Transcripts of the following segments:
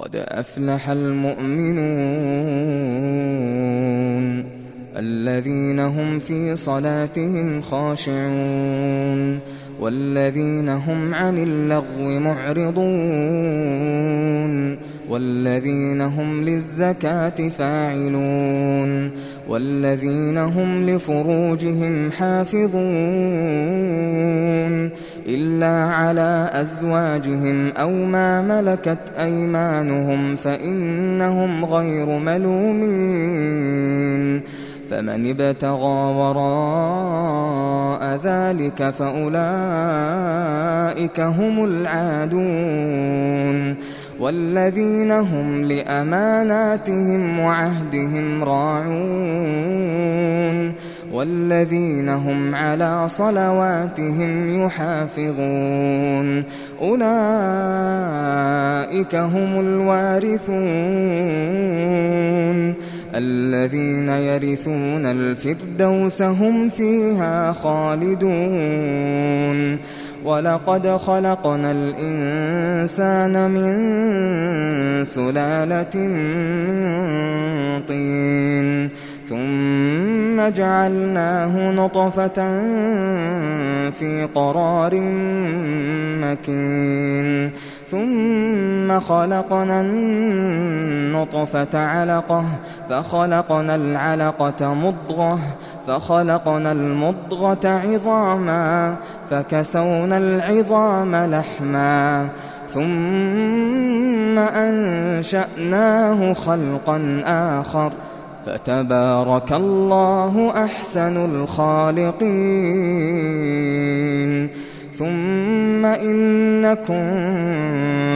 قد أفلح المؤمنون الذين هم في صلاتهم خاشعون والذين هم عن اللغو معرضون والذين هم للزكاة فاعلون والذين هم لفروجهم حافظون إلا على أزواجهم أو ما ملكت أيمانهم فإنهم غير ملومين فمن ابتغى وراء ذلك فأولئك هم العادون والذين هم لأماناتهم وعهدهم راعون والذين هم على صلواتهم يحافظون أولئك هم الوارثون الذين يرثون الفردوس هم فيها خالدون ولقد خلقنا الإنسان من سلالة من طين ثم جعلناه نطفة في قرار مكين ثم خلقنا النطفة علقة فخلقنا العلقة مضغة فخلقنا المضغة عظاما فكسونا العظام لحما ثم أنشأناه خلقا آخر فتبارك الله أحسن الخالقين ثم إنكم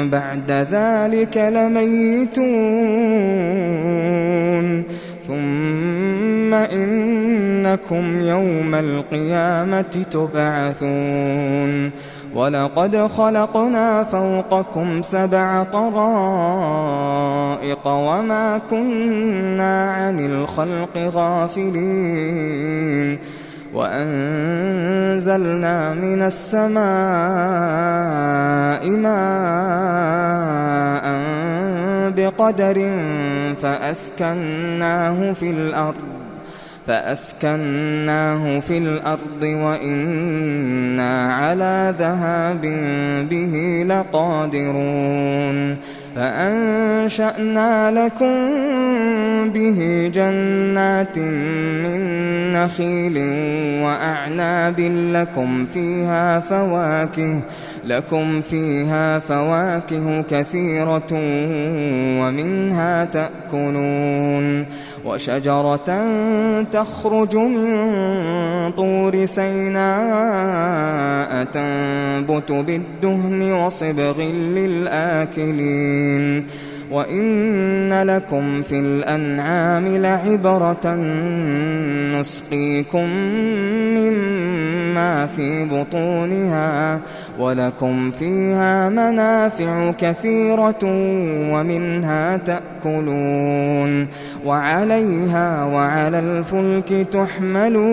بعد ذلك لميتون ثم إنكم يوم القيامة تبعثون ولقد خلقنا فوقكم 7 طرائق وما كنا عن الخلق غافلين وأنزلنا من السماء ماء بقدر فأسكناه في الأرض وإنا على ذهاب به لقادرون فأنشأنا لكم به جنات من نخيل وأعناب لكم فيها فواكه كثيرة ومنها تأكلون وشجرة تخرج من طور سيناء تنبت بالدهن وصبغ للآكلين وإن لكم في الأنعام لعبرة نسقيكم مما في بطونها ولكم فيها منافع كثيرة ومنها تأكلون وعليها وعلى الفلك تحملون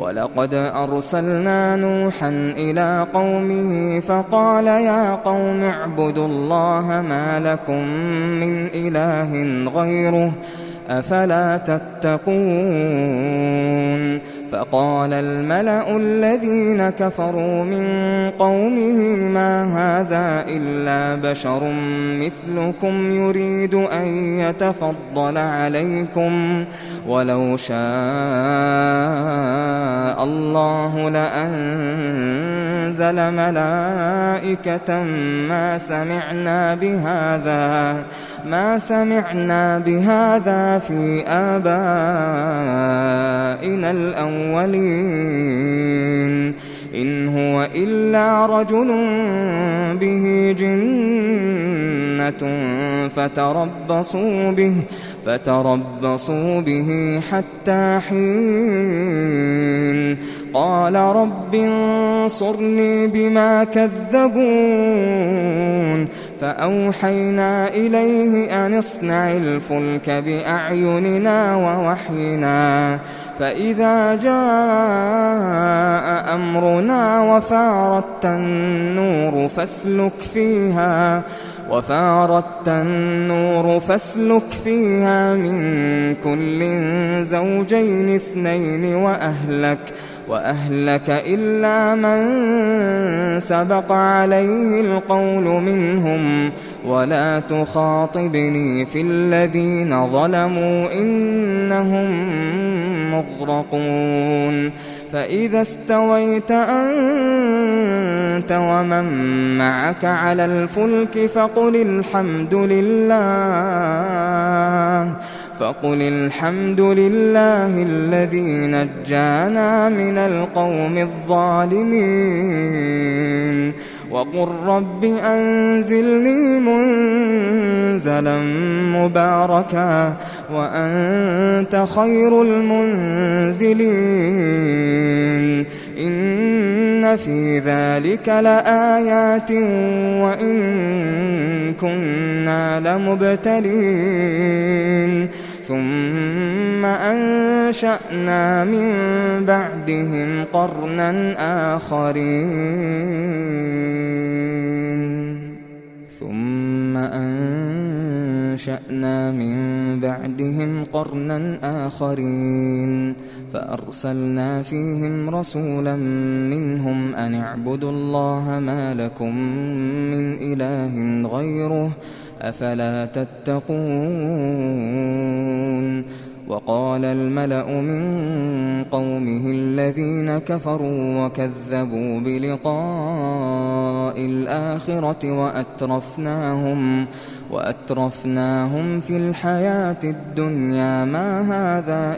ولقد أرسلنا نوحا إلى قومه فقال يا قوم اعبدوا الله ما لكم من إله غيره أفلا تتقون فقال الملأ الذين كفروا من قومه ما هذا إلا بشر مثلكم يريد أن يتفضل عليكم ولو شاء الله لأنزل ملائكة ما سمعنا بهذا في آبائنا الأولين إن هو إلا رجل به جنة فتربصوا به حتى حين قال رب انصرني بما كذبون فأوحينا إليه أن اصنع الفلك بأعيننا ووحينا فإذا جاء أمرنا وفارت النور فاسلك فيها من كل زوجين اثنين وأهلك إلا من سبق عليه القول منهم ولا تخاطبني في الذين ظلموا إنهم مغرقون فإذا استويت أنت ومن معك على الفلك فقل الحمد لله الذي نجانا من القوم الظالمين وقل رب أنزلني منزلا مباركا وأنت خير المنزلين إن في ذلك لآيات وإن كنا لمبتلين ثم أنشأنا من بعدهم قرنا آخرين فأرسلنا فيهم رسولا منهم أن اعبدوا الله ما لكم من إله غيره أفلا تتقون وقال الملأ من قومه الذين كفروا وكذبوا بلقاء الآخرة وأترفناهم في الحياة الدنيا ما هذا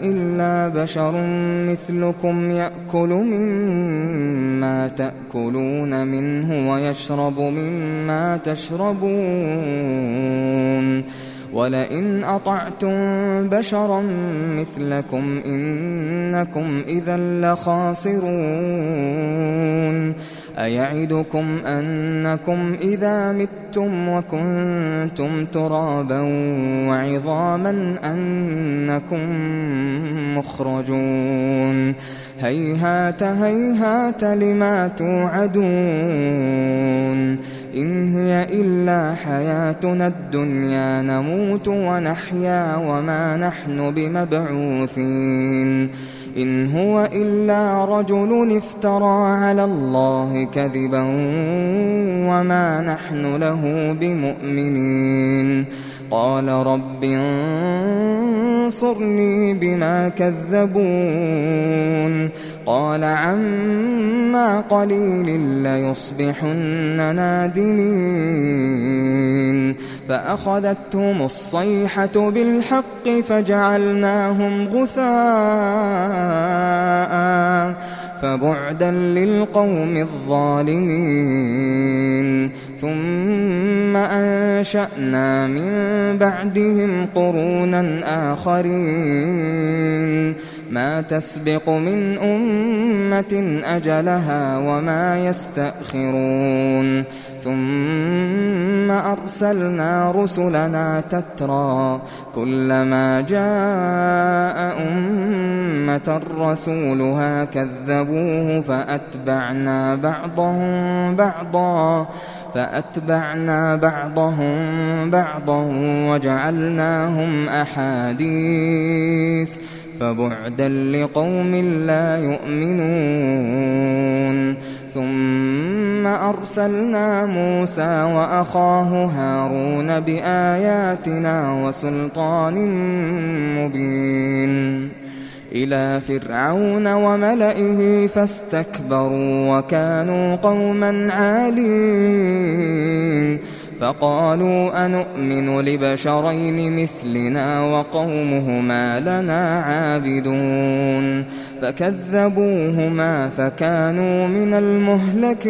إلا بشر مثلكم يأكل مما تأكلون منه ويشرب مما تشربون ولئن أطعتم بشرا مثلكم إنكم إذا لخاسرون أيعدكم أنكم إذا متم وكنتم ترابا وعظاما أنكم مخرجون هيهات لما توعدون إن هي إلا حياتنا الدنيا نموت ونحيا وما نحن بمبعوثين إن هو إلا رجل افترى على الله كذبا وما نحن له بمؤمنين قال رب انصرني بما كذبون قال عما قليل ليصبحن نادمين فأخذتهم الصيحة بالحق فجعلناهم غثاء فبعدا للقوم الظالمين ثم أنشأنا من بعدهم قرونا آخرين ما تسبق من أمة أجلها وما يستأخرون ثم أرسلنا رسلنا تترى كلما جاء أمة رسولها كذبوه فأتبعنا بعضهم بعضا وجعلناهم أحاديث فبعدا لقوم لا يؤمنون ثم أرسلنا موسى وأخاه هارون بآياتنا وسلطان مبين إلى فرعون وملئه فاستكبروا وكانوا قوما عالين فقالوا أنؤمن لبشرين مثلنا وقومهما لنا عابدون فكذبوهما فكانوا من المهلكين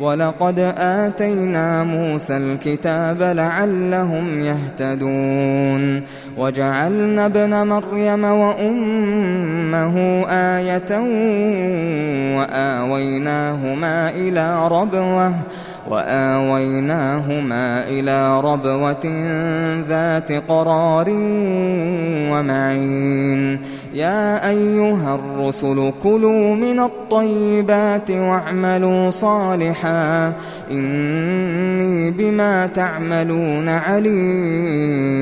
ولقد آتينا موسى الكتاب لعلهم يهتدون وجعلنا ابن مريم وأمه آية وآويناهما إلى ربوة ذات قرار ومعين يا أيها الرسل كلوا من الطيبات واعملوا صالحا إني بما تعملون عليم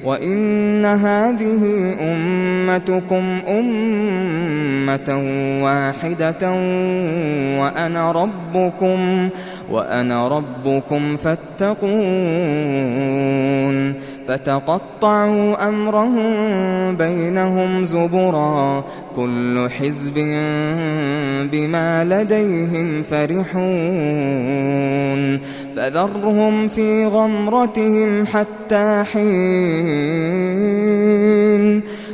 وإن هذه أمتكم أمة واحدة وأنا ربكم فاتقون فتقطعوا أمرهم بينهم زبرا كل حزب بما لديهم فرحون فذرهم في غمرتهم حتى حين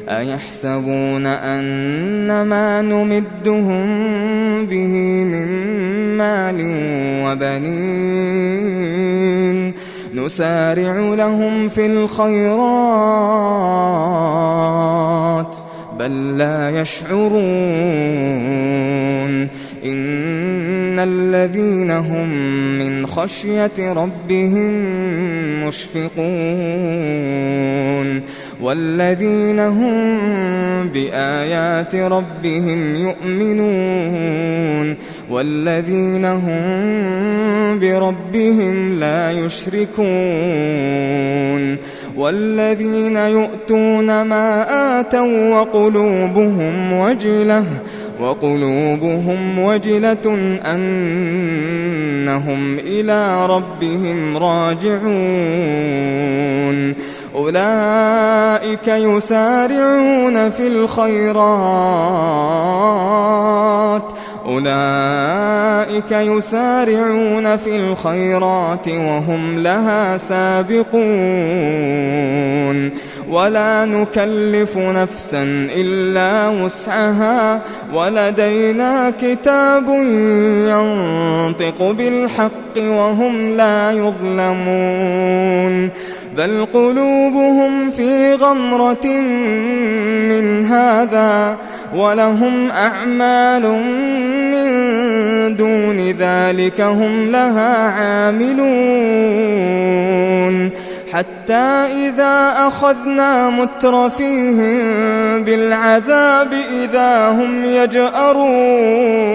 أيحسبون أنما نمدهم به من مال وبنين نسارع لهم في الخيرات بل لا يشعرون إن الذين هم من خشية ربهم مشفقون والذين هم بآيات ربهم يؤمنون والذين هم بربهم لا يشركون والذين يؤتون ما آتوا وقلوبهم وجلة أنهم إلى ربهم راجعون أولئك يسارعون في الخيرات وهم لها سابقون ولا نكلف نفسا إلا وسعها ولدينا كتاب ينطق بالحق وهم لا يظلمون بل قلوبهم في غمرة من هذا ولهم أعمال من دون ذلك هم لها عاملون حتى إذا أخذنا مترفيهم بالعذاب إذا هم يجأرون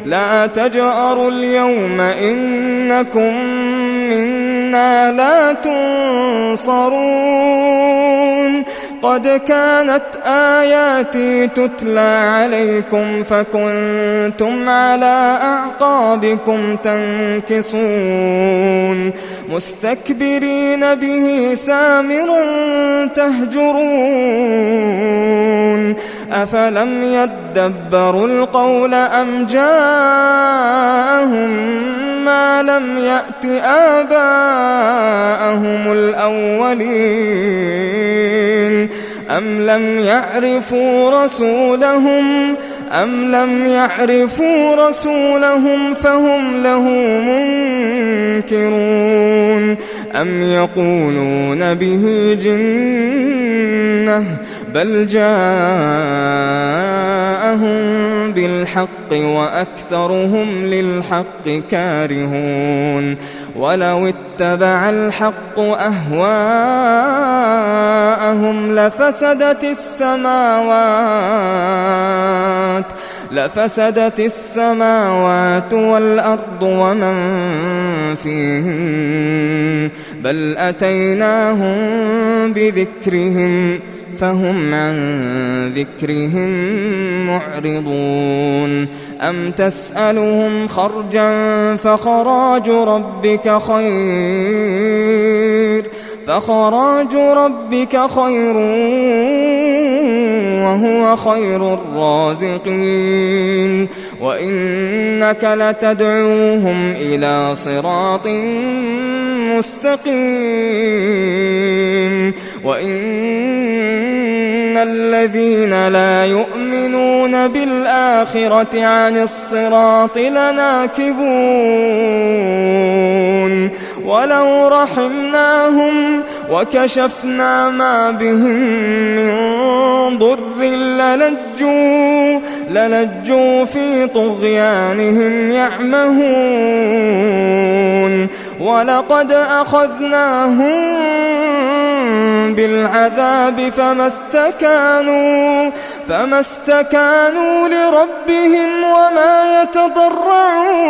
لا تجأروا اليوم إنكم منا لا تنصرون قد كانت آياتي تتلى عليكم فكنتم على أعقابكم تنكصون مستكبرين به سامرا تهجرون أفلم يدبروا القول أم جاءهم ما لم يأت آباءهم الأولين أم لم يعرفوا رسولهم فهم له منكرون أم يقولون به جنة بل جاءهم بالحق وأكثرهم للحق كارهون ولو اتبع الحق أهواءهم لفسدت السماوات والأرض ومن فيهن بل أتيناهم بذكرهم فهم عن ذكرهم معرضون أم تسألهم خرجا فخراج ربك خير وهو خير الرازقين وإنك لتدعوهم إلى صراط مستقيم وإن إن الذين لا يؤمنون بالآخرة عن الصراط لناكبون ولو رحمناهم وكشفنا ما بهم من ضر للجوا في طغيانهم يعمهون ولقد أخذناهم بالعذاب فما استكانوا لربهم وما يتضرعون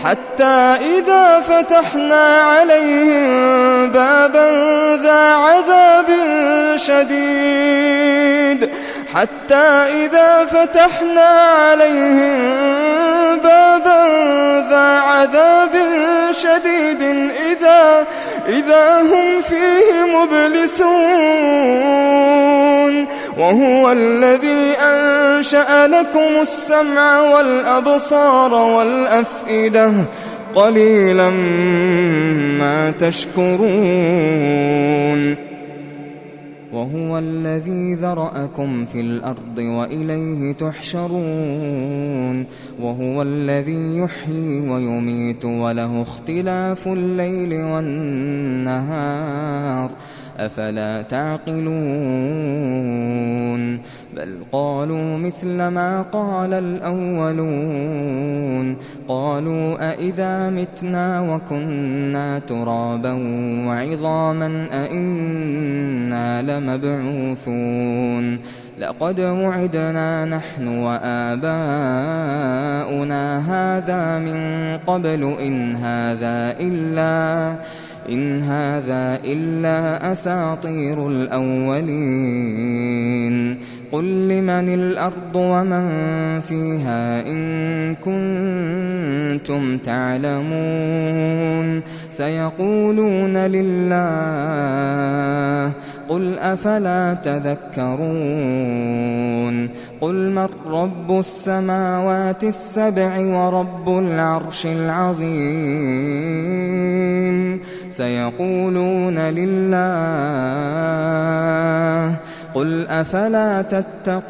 حتى إذا فتحنا عليهم بابا ذا عذاب شديد إذا هم فيه مبلسون وهو الذي أنشأ لكم السمع والأبصار والأفئدة قليلا ما تشكرون وهو الذي ذرأكم في الأرض وإليه تحشرون وهو الذي يحيي ويميت وله اختلاف الليل والنهار أفلا تعقلون بل قالوا مثل ما قال الأولون قالوا أإذا متنا وكنا ترابا وعظاما أإنا لمبعوثون لقد وعدنا نحن وآباؤنا هذا من قبل إن هذا إلا أساطير الأولين قل لمن الأرض ومن فيها إن كنتم تعلمون سيقولون لله قل أفلا تذكرون قل من رب السماوات السبع ورب العرش العظيم سيقولون لله قل أفلا تتقون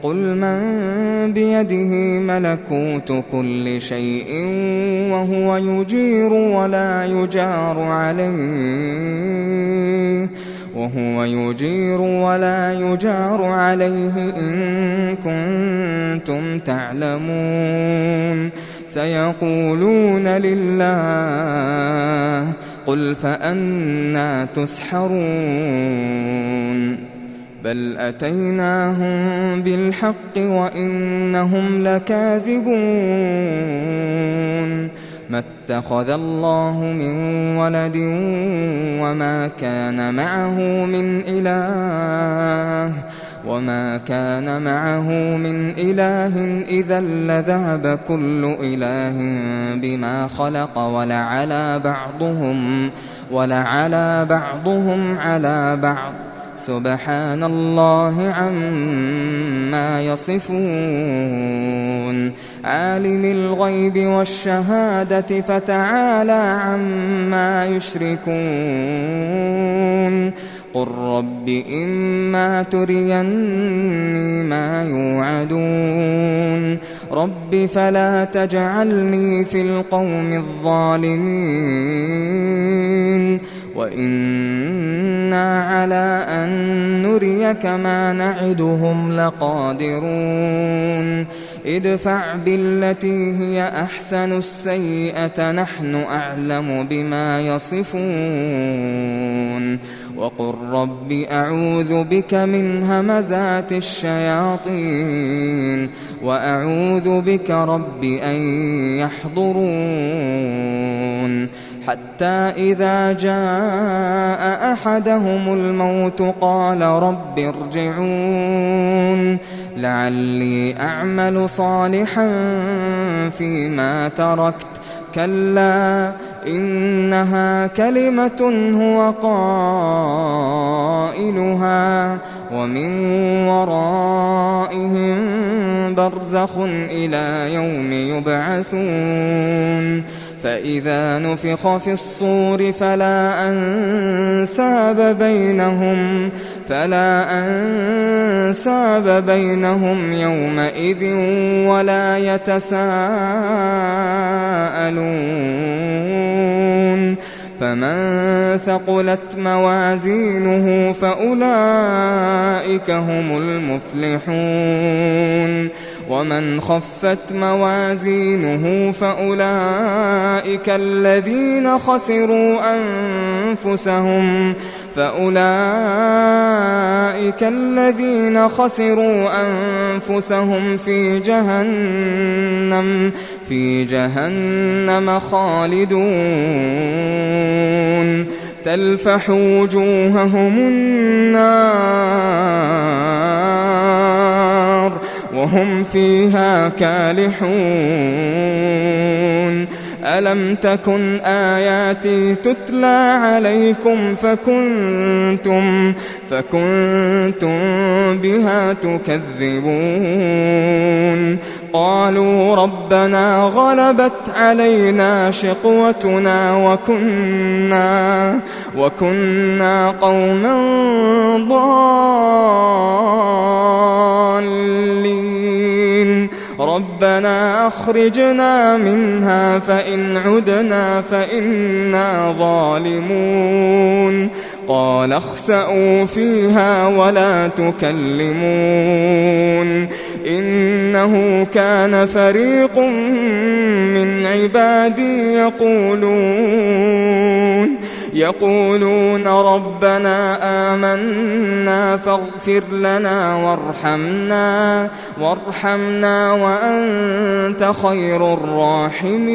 قل من بيده ملكوت كل شيء وهو يجير ولا يجار عليه إن كنتم تعلمون سيقولون لله قل فأنى تسحرون بل أتيناهم بالحق وإنهم لكاذبون ما اتخذ الله من ولد وما كان معه من إله إذا لذهب كل إله بما خلق ولعلى بعضهم على بعض سبحان الله عما يصفون عالم الغيب والشهادة فتعالى عما يشركون قل رب إما تريني ما يوعدون رب فلا تجعلني في القوم الظالمين وإنا على أن نريك ما نعدهم لقادرون ادفع بالتي هي أحسن السيئة نحن أعلم بما يصفون وقل رب أعوذ بك من همزات الشياطين وأعوذ بك رب أن يحضرون حتى إذا جاء أحدهم الموت قال رب ارجعون لعلي أعمل صالحا فيما تركت كلا إنها كلمة هو قائلها ومن ورائهم برزخ إلى يوم يبعثون فإذا نفخ في الصور فلا أنساب بينهم يومئذ ولا يتساءلون فمن ثقلت موازينه فأولئك هم المفلحون ومن خفت موازينه فأولئك الذين خسروا أنفسهم في جهنم خالدون تلفح وجوههم النار وهم فيها كالحون ألم تكن آياتي تتلى عليكم فكنتم بها تكذبون قالوا ربنا غلبت علينا شقوتنا وكنا قوما ضالين ربنا أخرجنا منها فإن عدنا فإنا ظالمون قال اخسئوا فيها ولا تكلمون إنه كان فريق من عبادي يقولون ربنا آمنا فاغفر لنا وارحمنا وأنت خير الراحمين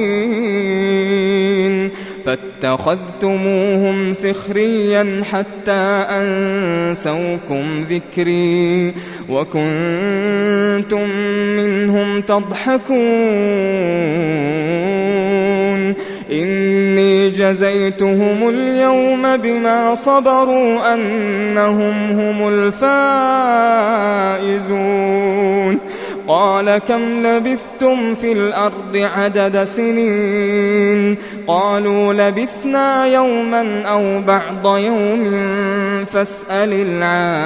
فاتخذتموهم سخريا حتى أنسوكم ذكري وكنتم منهم تضحكون إني جزيتهم اليوم بما صبروا أنهم هم الفائزون قال كم لبثتم في الأرض عدد سنين قالوا لبثنا يوما أو بعض يوم فاسأل العادين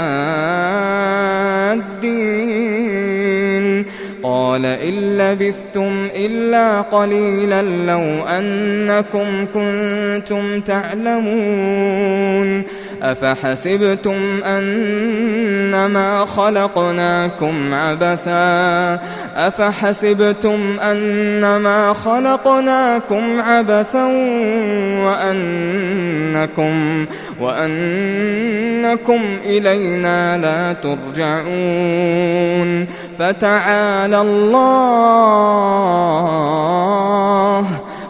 قال إن لبثتم إلا قليلا لو أنكم كنتم تعلمون أفحسبتم أنما خلقناكم عبثا وأنكم إلينا لا ترجعون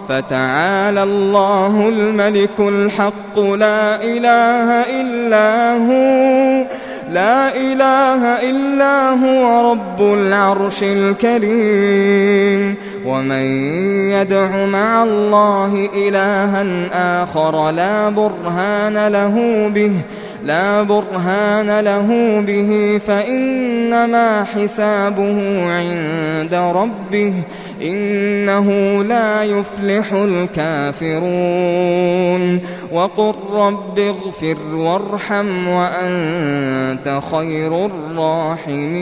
فتعالى الله الملك الحق لا إله إلا هو رب العرش الكريم ومن يدع مع الله إلها آخر لا برهان له به فإنما حسابه عند ربه إنه لا يفلح الكافرون وقل رب اغفر وارحم وأنت خير الراحمين